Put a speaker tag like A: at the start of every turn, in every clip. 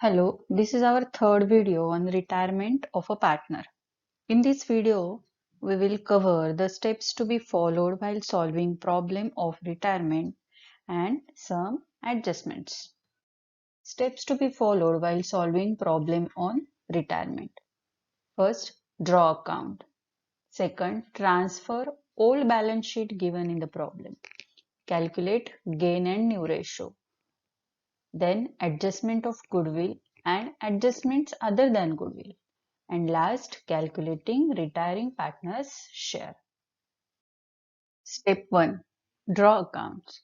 A: Hello, this is our third video on retirement of a partner. In this video, we will cover the steps to be followed while solving problem of retirement and some adjustments. Steps to be followed while solving problem on retirement. First, draw account. Second, transfer old balance sheet given in the problem. Calculate gain and new ratio. Then adjustment of goodwill and adjustments other than goodwill. And last, calculating retiring partner's share. Step 1. Draw accounts.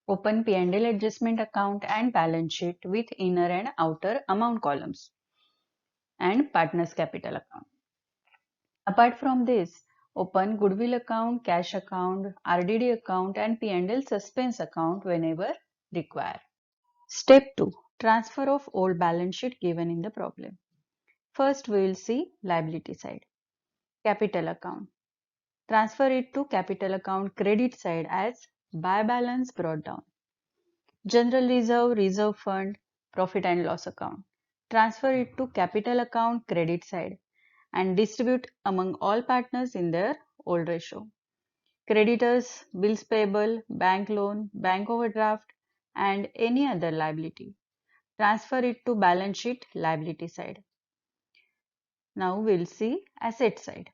A: Open P&L adjustment account and balance sheet with inner and outer amount columns and partner's capital account. Apart from this, open goodwill account, cash account, RDD account and P&L suspense account whenever required. Step 2. Transfer of old balance sheet given in the problem. First, we will see liability side. Capital account. Transfer it to capital account credit side as by balance brought down. General reserve, reserve fund, profit and loss account. Transfer it to capital account credit side and distribute among all partners in their old ratio. Creditors, bills payable, bank loan, bank overdraft and any other liability. Transfer it to balance sheet liability side. Now we'll see asset side.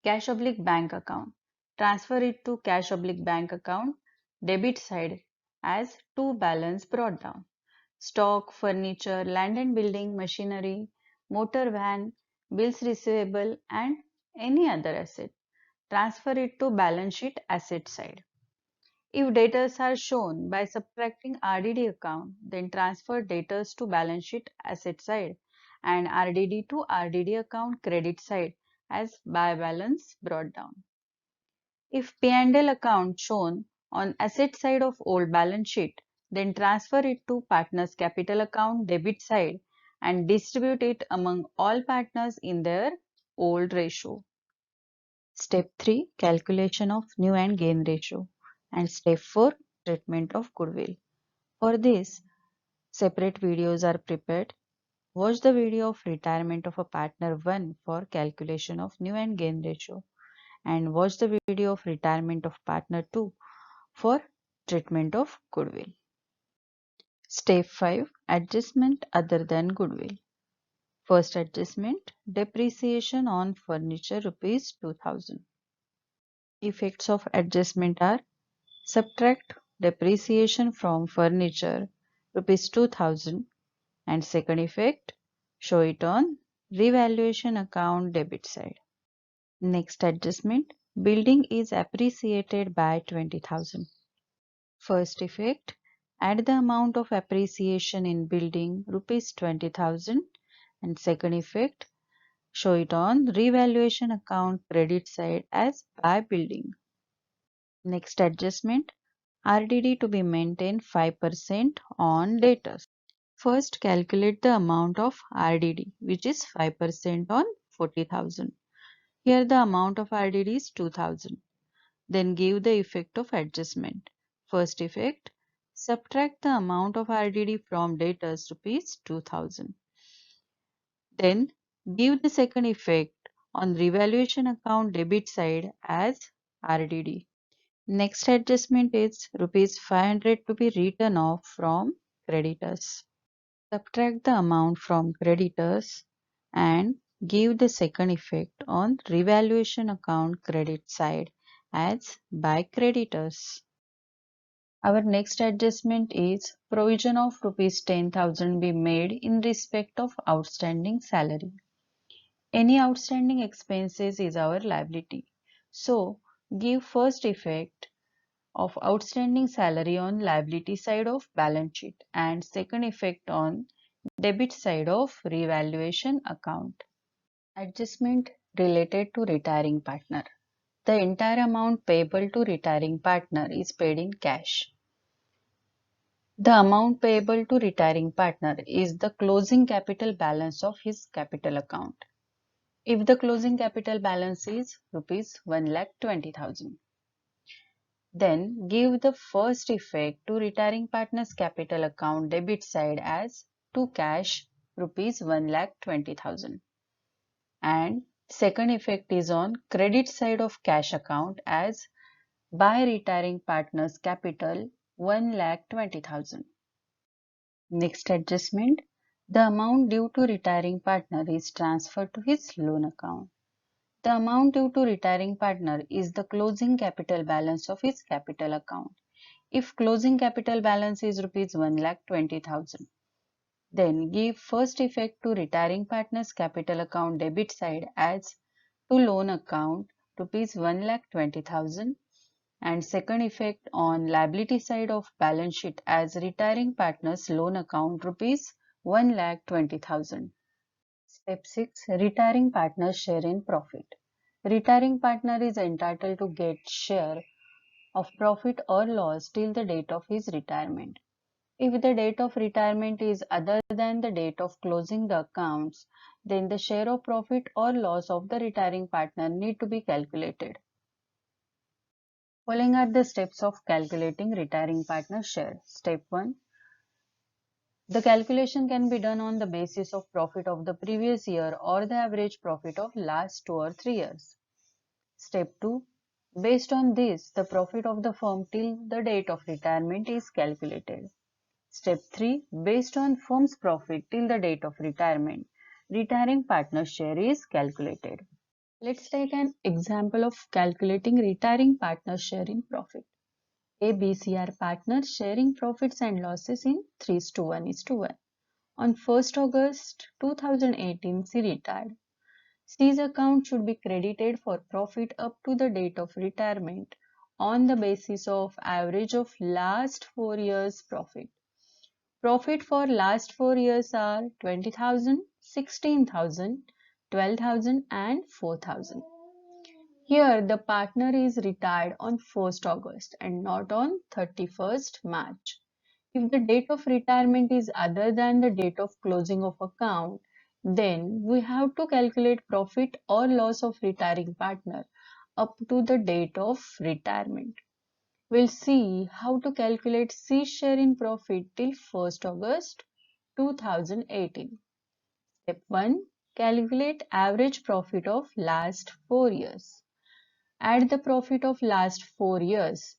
A: Cash oblique bank account. Transfer it to cash oblique bank account debit side as to balance brought down. Stock, furniture, land and building, machinery, motor van, bills receivable and any other asset. Transfer it to balance sheet asset side. If debtors are shown by subtracting RDD account, then transfer debtors to balance sheet asset side and RDD to RDD account credit side as by balance brought down. If P&L account shown on asset side of old balance sheet, then transfer it to partners capital account debit side and distribute it among all partners in their old ratio. Step 3. Calculation of new and gain ratio. And step 4. Treatment of goodwill. For this, separate videos are prepared. Watch the video of retirement of a partner 1 for calculation of new and gain ratio and watch the video of retirement of partner 2 for treatment of goodwill. Step 5. Adjustment other than goodwill. First adjustment, depreciation on furniture rupees 2000. Effects of adjustment are subtract depreciation from furniture rupees 2000 and second effect, show it on revaluation account debit side. Next adjustment, building is appreciated by 20,000. First effect, add the amount of appreciation in building rupees 20,000 and second effect, show it on revaluation account credit side as by building. Next adjustment, RDD to be maintained 5% on debtors. First calculate the amount of RDD which is 5% on 40,000. Here the amount of RDD is 2000. Then give the effect of adjustment. First effect, subtract the amount of RDD from debtors rupees 2000. Then give the second effect on revaluation account debit side as RDD. Next adjustment is rupees 500 to be written off from creditors. Subtract the amount from creditors and give the second effect on revaluation account credit side as by creditors. Our next adjustment is provision of rupees 10,000 be made in respect of outstanding salary. Any outstanding expenses is our liability. So give first effect of outstanding salary on liability side of balance sheet and second effect on debit side of revaluation account. Adjustment related to retiring partner. The entire amount payable to retiring partner is paid in cash. The amount payable to retiring partner is the closing capital balance of his capital account. If the closing capital balance is rupees 1,20,000. Then give the first effect to retiring partner's capital account debit side as to cash rupees 1,20,000. And second effect is on credit side of cash account as by retiring partner's capital 1,20,000. Next adjustment, the amount due to retiring partner is transferred to his loan account. The amount due to retiring partner is the closing capital balance of his capital account. If closing capital balance is rupees 1,20,000, then give first effect to retiring partner's capital account debit side as to loan account rupees 1,20,000, and second effect on liability side of balance sheet as retiring partner's loan account rupees 1,20,000. Step 6. Retiring partner's share in profit. Retiring partner is entitled to get share of profit or loss till the date of his retirement. If the date of retirement is other than the date of closing the accounts, then the share of profit or loss of the retiring partner need to be calculated. Following are the steps of calculating retiring partner share. Step 1. The calculation can be done on the basis of profit of the previous year or the average profit of last 2 or 3 years. Step 2. Based on this, the profit of the firm till the date of retirement is calculated. Step 3. Based on firm's profit till the date of retirement, retiring partner share is calculated. Let's take an example of calculating retiring partner share in profit. A, B, C are partners sharing profits and losses in 3:1:1. On 1st August 2018, C retired. C's account should be credited for profit up to the date of retirement on the basis of average of last 4 years' profit. Profit for last 4 years are 20,000, 16,000, 12,000 and 4,000. Here the partner is retired on 1st August and not on 31st March. If the date of retirement is other than the date of closing of account, then we have to calculate profit or loss of retiring partner up to the date of retirement. We'll see how to calculate C share in profit till 1st August 2018. Step 1. Calculate average profit of last 4 years. Add the profit of last 4 years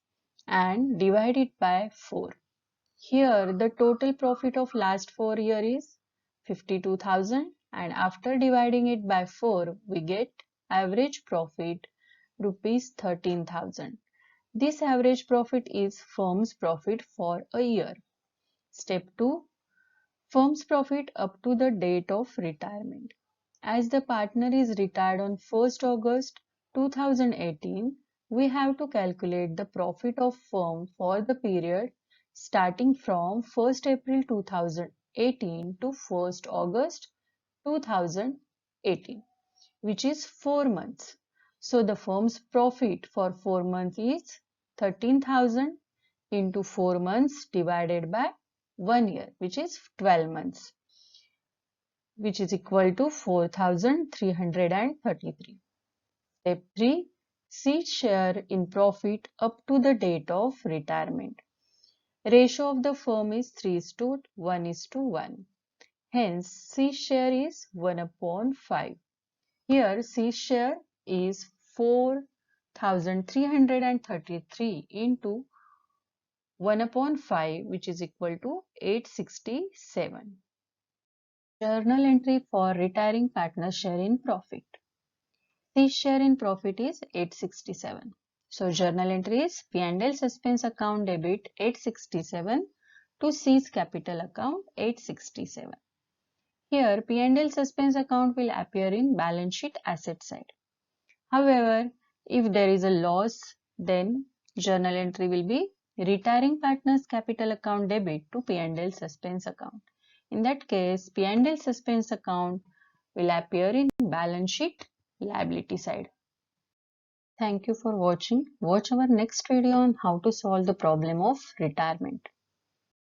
A: and divide it by 4. Here the total profit of last 4 years is 52,000, and after dividing it by 4 we get average profit rupees 13,000. This average profit is firm's profit for a year. Step 2. Firm's profit up to the date of retirement. As the partner is retired on 1st August 2018, we have to calculate the profit of firm for the period starting from 1st April 2018 to 1st August 2018, which is 4 months. So the firm's profit for 4 months is 13,000 into 4 months divided by 1 year, which is 12 months, which is equal to 4,333. Step 3. C share in profit up to the date of retirement. Ratio of the firm is 3:1:1. Hence, C share is 1/5. Here, C share is 4,333 into 1/5, which is equal to 867. Journal entry for retiring partner share in profit. C share in profit is 867. So journal entry is P&L suspense account debit 867 to C's capital account 867. Here P&L suspense account will appear in balance sheet asset side. However, if there is a loss, then journal entry will be retiring partner's capital account debit to P&L suspense account. In that case, P&L suspense account will appear in balance sheet liability side. Thank you for watching. Watch our next video on how to solve the problem of retirement.